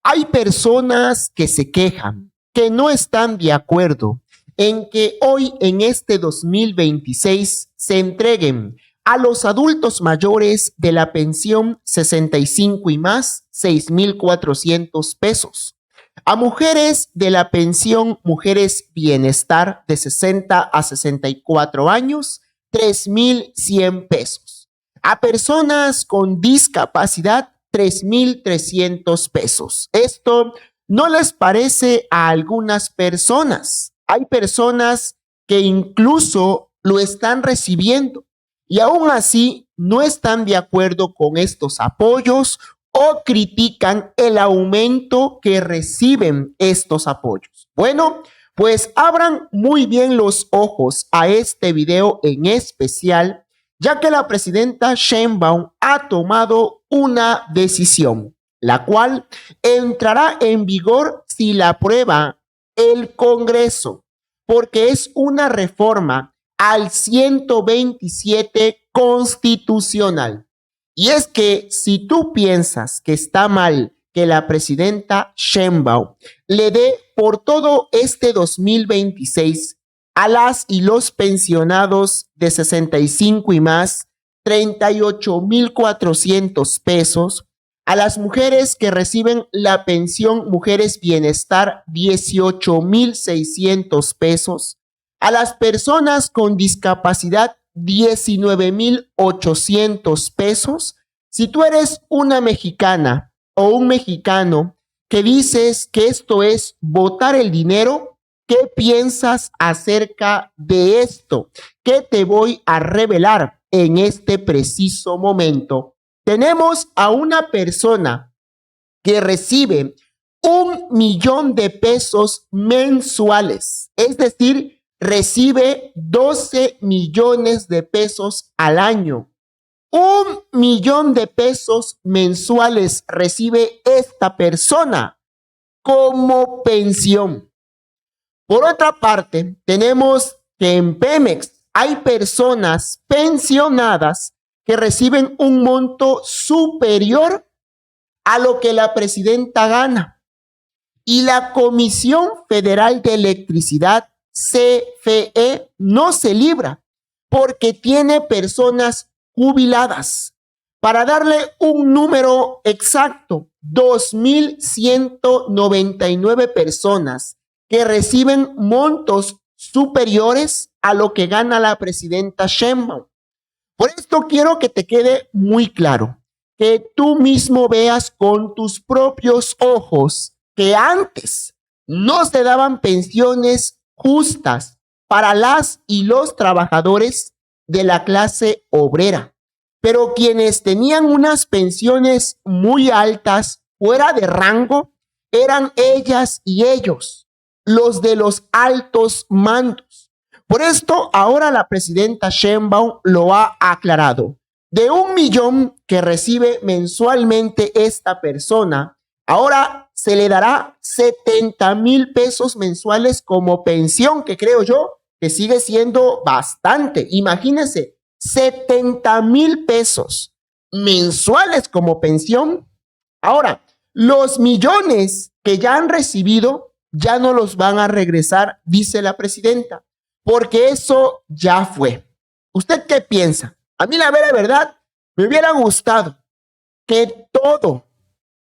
Hay personas que se quejan, que no están de acuerdo en que hoy en este 2026 se entreguen a los adultos mayores de la pensión 65 y más 6,400 pesos. A mujeres de la pensión Mujeres Bienestar de 60 a 64 años, 3,100 pesos. A personas con discapacidad, 3,300 pesos. Esto no les parece a algunas personas. Hay personas que incluso lo están recibiendo y aún así no están de acuerdo con estos apoyos o critican el aumento que reciben estos apoyos. Bueno, pues abran muy bien los ojos a este video en especial, ya que la presidenta Sheinbaum ha tomado una decisión, la cual entrará en vigor si la aprueba el Congreso, porque es una reforma al 127 constitucional. Y es que si tú piensas que está mal que la presidenta Sheinbaum le dé por todo este 2026 a las y los pensionados de 65 y más 38,400 pesos, a las mujeres que reciben la pensión Mujeres Bienestar 18,600 pesos, a las personas con discapacidad 19,800 pesos. Si tú eres una mexicana o un mexicano que dices que esto es botar el dinero, ¿qué piensas acerca de esto? ¿Qué te voy a revelar en este preciso momento? Tenemos a una persona que recibe 1,000,000 de pesos mensuales, es decir, recibe 12 millones de pesos al año. 1,000,000 de pesos mensuales recibe esta persona como pensión. Por otra parte, tenemos que en Pemex hay personas pensionadas que reciben un monto superior a lo que la presidenta gana. Y la Comisión Federal de Electricidad, CFE, no se libra porque tiene personas jubiladas. Para darle un número exacto, 2,199 personas que reciben montos superiores a lo que gana la presidenta Sheinbaum. Por esto quiero que te quede muy claro, que tú mismo veas con tus propios ojos que antes no se daban pensiones justas para las y los trabajadores de la clase obrera, pero quienes tenían unas pensiones muy altas, fuera de rango, eran ellas y ellos, los de los altos mandos. Por esto, ahora la presidenta Sheinbaum lo ha aclarado. De 1,000,000 que recibe mensualmente esta persona, ahora se le dará 70,000 pesos mensuales como pensión, que creo yo que sigue siendo bastante. Imagínense, 70,000 pesos mensuales como pensión. Ahora, los millones que ya han recibido ya no los van a regresar, dice la presidenta, porque eso ya fue. ¿Usted qué piensa? A mí la verdad, me hubiera gustado que todo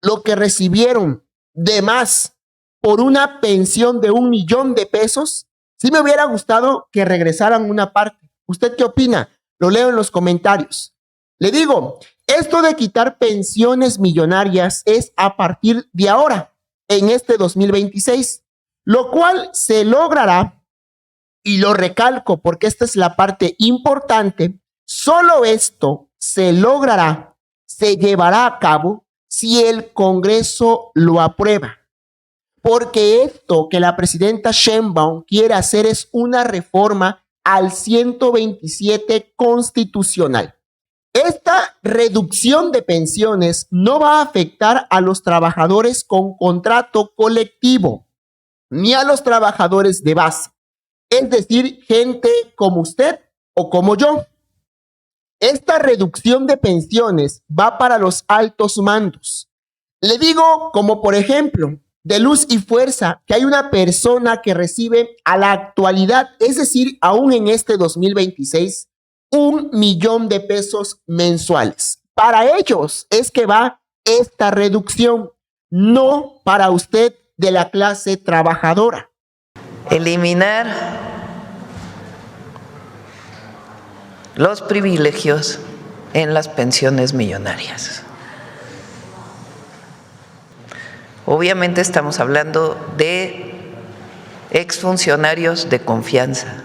lo que recibieron de más por una pensión de 1,000,000 de pesos, sí me hubiera gustado que regresaran una parte. ¿Usted qué opina? Lo leo en los comentarios. Le digo, esto de quitar pensiones millonarias es a partir de ahora, en este 2026, lo cual se logrará, y lo recalco porque esta es la parte importante, solo esto se logrará, se llevará a cabo si el Congreso lo aprueba. Porque esto que la presidenta Sheinbaum quiere hacer es una reforma al 127 constitucional. Esta reducción de pensiones no va a afectar a los trabajadores con contrato colectivo, ni a los trabajadores de base, es decir, gente como usted o como yo. Esta reducción de pensiones va para los altos mandos, Le digo como por ejemplo, de Luz y Fuerza, que hay una persona que recibe a la actualidad, es decir, aún en este 2026, 1 millón de pesos mensuales. Para ellos es que va esta reducción, no para usted de la clase trabajadora. Eliminar los privilegios en las pensiones millonarias. Obviamente estamos hablando de exfuncionarios de confianza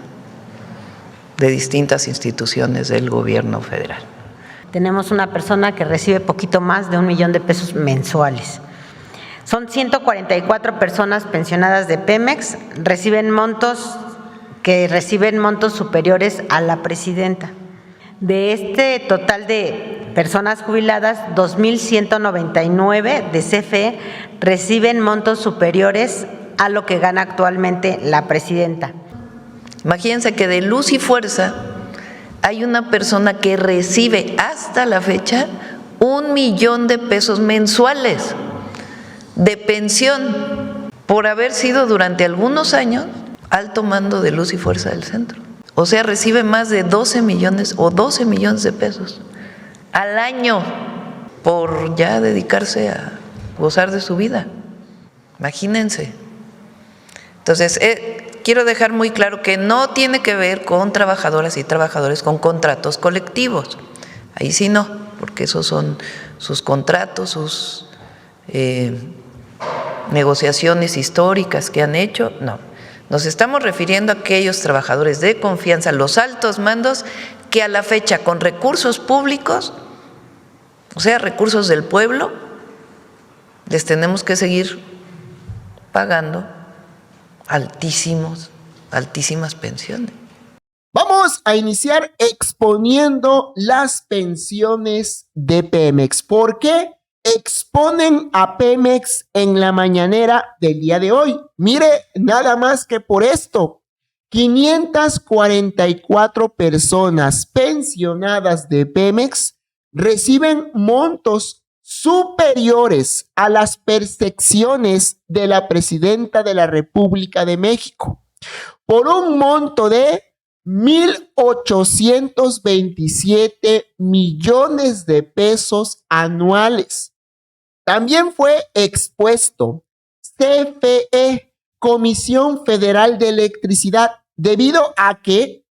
de distintas instituciones del gobierno federal. Tenemos una persona que recibe poquito más de 1 millón de pesos mensuales. Son 144 personas pensionadas de Pemex, reciben montos superiores a la presidenta. De este total de personas jubiladas, 2.199 de CFE reciben montos superiores a lo que gana actualmente la presidenta. Imagínense que de Luz y Fuerza hay una persona que recibe hasta la fecha 1 millón de pesos mensuales de pensión por haber sido durante algunos años alto mando de Luz y Fuerza del Centro. O sea, recibe más de 12 millones o 12 millones de pesos al año por ya dedicarse a gozar de su vida. Imagínense. Entonces, quiero dejar muy claro que no tiene que ver con trabajadoras y trabajadores con contratos colectivos. Ahí sí no, porque esos son sus contratos, sus negociaciones históricas que han hecho. No, nos estamos refiriendo a aquellos trabajadores de confianza, los altos mandos, que a la fecha con recursos públicos, o sea, recursos del pueblo, les tenemos que seguir pagando altísimas pensiones. Vamos a iniciar exponiendo las pensiones de Pemex. ¿Por qué exponen a Pemex en la mañanera del día de hoy? Mire, nada más que por esto, 544 personas pensionadas de Pemex reciben montos superiores a las percepciones de la presidenta de la República de México, por un monto de 1,827 millones de pesos anuales. También fue expuesto CFE, Comisión Federal de Electricidad, debido a que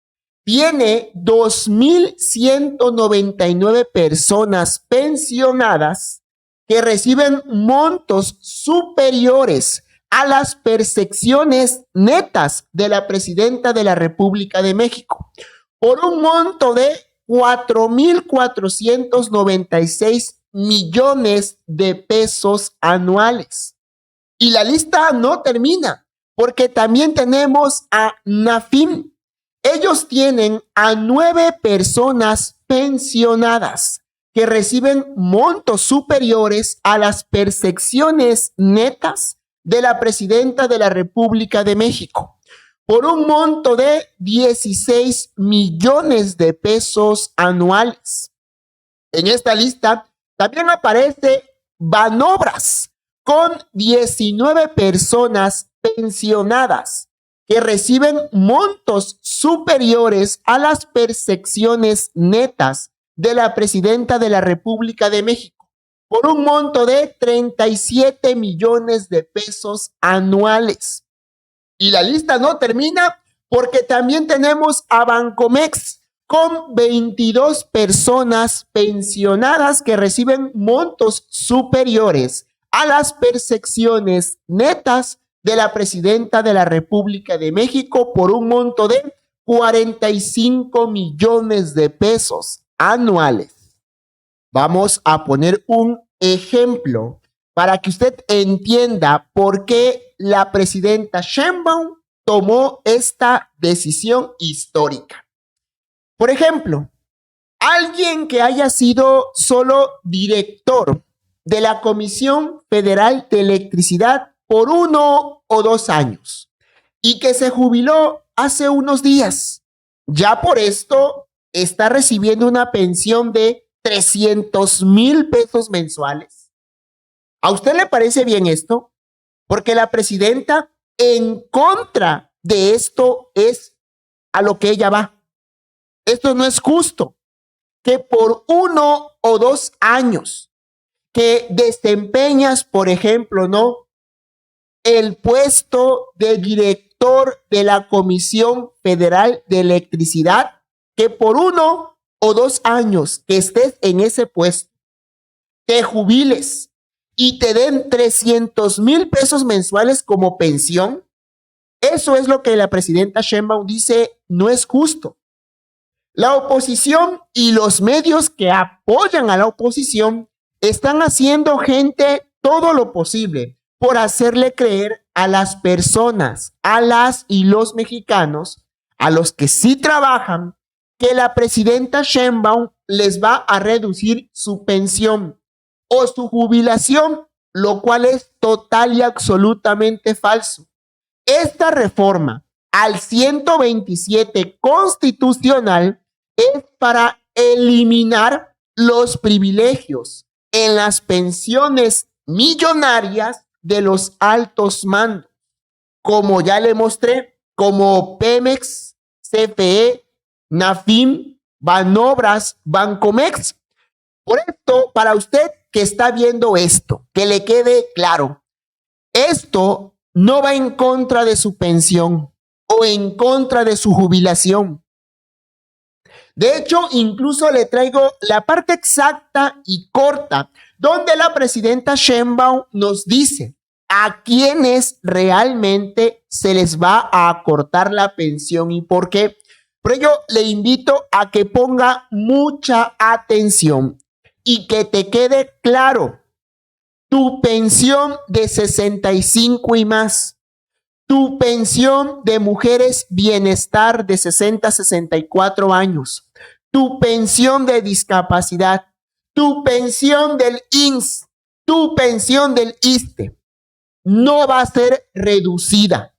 tiene 2,199 personas pensionadas que reciben montos superiores a las percepciones netas de la presidenta de la República de México, por un monto de 4,496 millones de pesos anuales. Y la lista no termina, porque también tenemos a NAFIM. Ellos tienen a 9 personas pensionadas que reciben montos superiores a las percepciones netas de la presidenta de la República de México, por un monto de 16 millones de pesos anuales. En esta lista también aparece Banobras, con 19 personas pensionadas que reciben montos superiores a las percepciones netas de la presidenta de la República de México, por un monto de 37 millones de pesos anuales. Y la lista no termina, porque también tenemos a Bancomex, con 22 personas pensionadas que reciben montos superiores a las percepciones netas de la presidenta de la República de México, por un monto de 45 millones de pesos anuales. Vamos a poner un ejemplo para que usted entienda por qué la presidenta Sheinbaum tomó esta decisión histórica. Por ejemplo, alguien que haya sido solo director de la Comisión Federal de Electricidad por 1 o 2 años y que se jubiló hace unos días, ya por esto está recibiendo una pensión de 300,000 pesos mensuales. ¿A usted le parece bien esto? Porque la presidenta en contra de esto es a lo que ella va. Esto no es justo que por 1 o 2 años que desempeñas, por ejemplo, ¿no?, el puesto de director de la Comisión Federal de Electricidad, que por 1 o 2 años que estés en ese puesto, te jubiles y te den 300,000 pesos mensuales como pensión. Eso es lo que la presidenta Sheinbaum dice, no es justo. La oposición y los medios que apoyan a la oposición están haciendo, gente, todo lo posible por hacerle creer a las personas, a las y los mexicanos, a los que sí trabajan, que la presidenta Sheinbaum les va a reducir su pensión o su jubilación, lo cual es total y absolutamente falso. Esta reforma al 127 constitucional es para eliminar los privilegios en las pensiones millonarias de los altos mandos, como ya le mostré, como Pemex, CFE, Nafim, Banobras, Bancomex. Por esto, para usted que está viendo esto, que le quede claro, esto no va en contra de su pensión o en contra de su jubilación. De hecho, incluso le traigo la parte exacta y corta, donde la presidenta Sheinbaum nos dice a quienes realmente se les va a acortar la pensión y por qué. Por ello, le invito a que ponga mucha atención y que te quede claro. Tu pensión de 65 y más, tu pensión de mujeres bienestar de 60 a 64 años, tu pensión de discapacidad, tu pensión del INSS, tu pensión del ISSSTE, no va a ser reducida.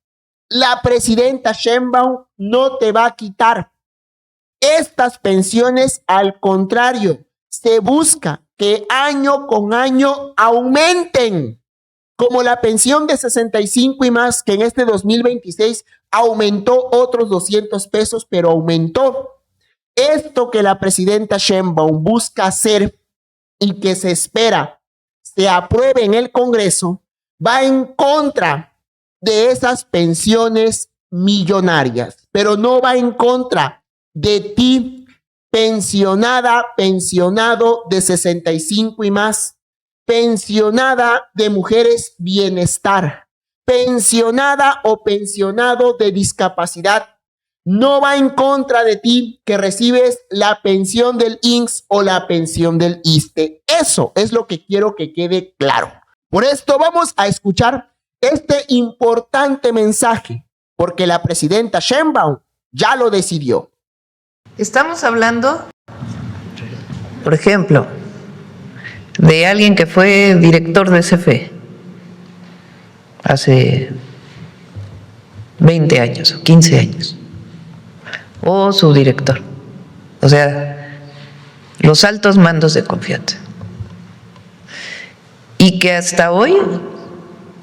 La presidenta Sheinbaum no te va a quitar estas pensiones, al contrario, se busca que año con año aumenten, como la pensión de 65 y más, que en este 2026 aumentó otros 200 pesos, pero aumentó. Esto que la presidenta Sheinbaum busca hacer y que se espera se apruebe en el Congreso, va en contra de esas pensiones millonarias, pero no va en contra de ti, pensionada, pensionado de 65 y más, pensionada de mujeres bienestar, pensionada o pensionado de discapacidad. No va en contra de ti que recibes la pensión del INSS o la pensión del ISSSTE. Eso es lo que quiero que quede claro. Por esto vamos a escuchar este importante mensaje, porque la presidenta Sheinbaum ya lo decidió. Estamos hablando, por ejemplo, de alguien que fue director de CFE hace 20 años o 15 años, o subdirector, o sea, los altos mandos de confianza, y que hasta hoy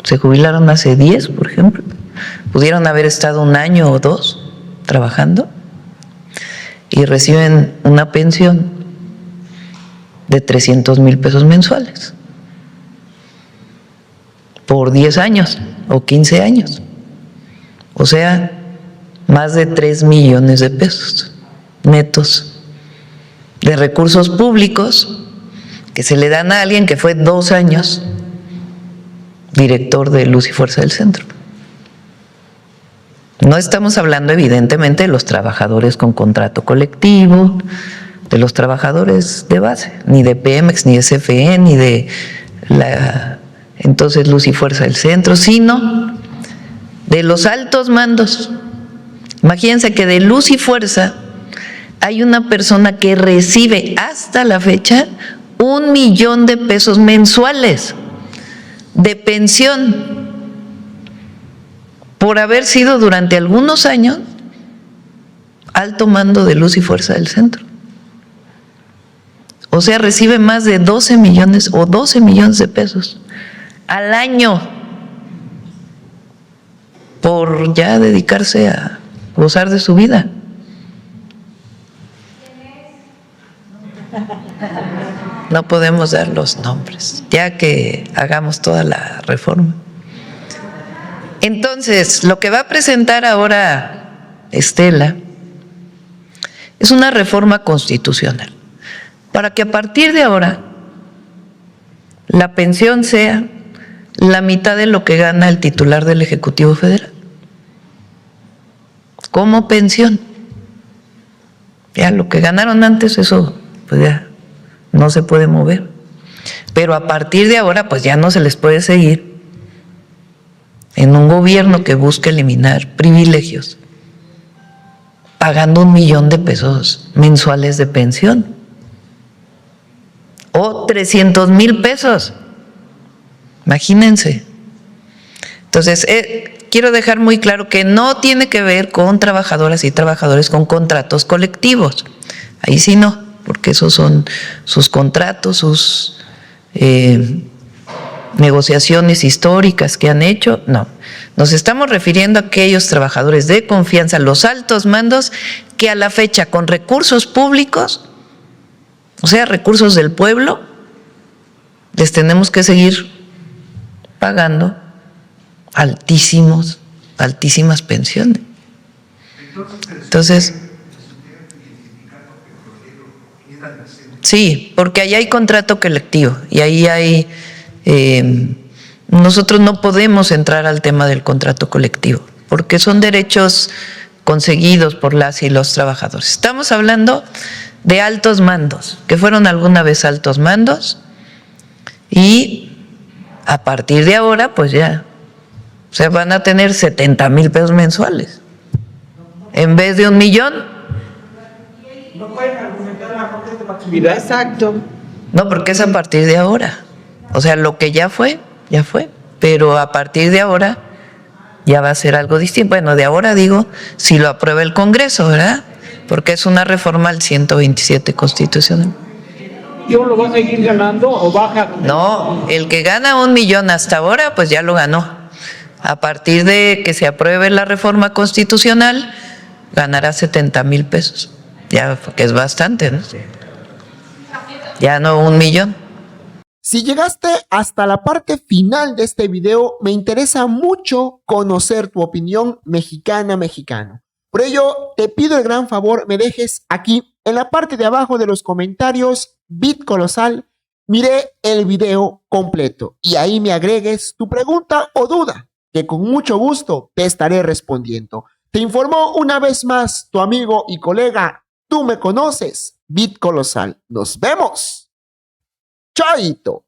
se jubilaron hace 10, por ejemplo, pudieron haber estado 1 año o 2 trabajando y reciben una pensión de 300,000 pesos mensuales por 10 años o 15 años, o sea, más de 3 millones de pesos netos de recursos públicos que se le dan a alguien que fue 2 años director de Luz y Fuerza del Centro. No estamos hablando evidentemente de los trabajadores con contrato colectivo, de los trabajadores de base, ni de Pemex, ni de CFE, ni de la entonces Luz y Fuerza del Centro, sino de los altos mandos. Imagínense que de Luz y Fuerza hay una persona que recibe hasta la fecha 1 millón de pesos mensuales de pensión por haber sido durante algunos años alto mando de Luz y Fuerza del Centro. O sea, recibe más de 12 millones o 12 millones de pesos al año por ya dedicarse a gozar de su vida. No podemos dar los nombres, ya que hagamos toda la reforma. Entonces, lo que va a presentar ahora Estela es una reforma constitucional, para que a partir de ahora la pensión sea la mitad de lo que gana el titular del Ejecutivo Federal, como pensión. Ya lo que ganaron antes, eso pues ya no se puede mover. Pero a partir de ahora, pues ya no se les puede seguir en un gobierno que busca eliminar privilegios, pagando 1 millón de pesos mensuales de pensión o 300,000 pesos. Imagínense. Entonces, quiero dejar muy claro que no tiene que ver con trabajadoras y trabajadores con contratos colectivos. Ahí sí no, porque esos son sus contratos, sus negociaciones históricas que han hecho. No, nos estamos refiriendo a aquellos trabajadores de confianza, los altos mandos, que a la fecha con recursos públicos, o sea, recursos del pueblo, les tenemos que seguir pagando altísimas pensiones. Entonces, sí, porque ahí hay contrato colectivo y ahí hay, nosotros no podemos entrar al tema del contrato colectivo, porque son derechos conseguidos por las y los trabajadores. Estamos hablando de altos mandos, que fueron alguna vez altos mandos, y a partir de ahora, pues ya, o sea, van a tener 70,000 pesos mensuales, en vez de 1 millón. No pueden argumentar la falta de actividad. Exacto. No, porque es a partir de ahora. O sea, lo que ya fue, pero a partir de ahora ya va a ser algo distinto. Bueno, de ahora digo, si lo aprueba el Congreso, ¿verdad? Porque es una reforma al 127 constitucional. ¿Y uno lo va a seguir ganando o baja? No, el que gana 1 millón hasta ahora, pues ya lo ganó. A partir de que se apruebe la reforma constitucional, ganará 70,000 pesos. Ya, que es bastante, ¿no? Ya no 1 millón. Si llegaste hasta la parte final de este video, me interesa mucho conocer tu opinión mexicano. Por ello, te pido el gran favor, me dejes aquí en la parte de abajo de los comentarios, Bit Colosal, miré el video completo y ahí me agregues tu pregunta o duda, que con mucho gusto te estaré respondiendo. Te informó una vez más tu amigo y colega, tú me conoces, Bit Colosal. Nos vemos. Chaito.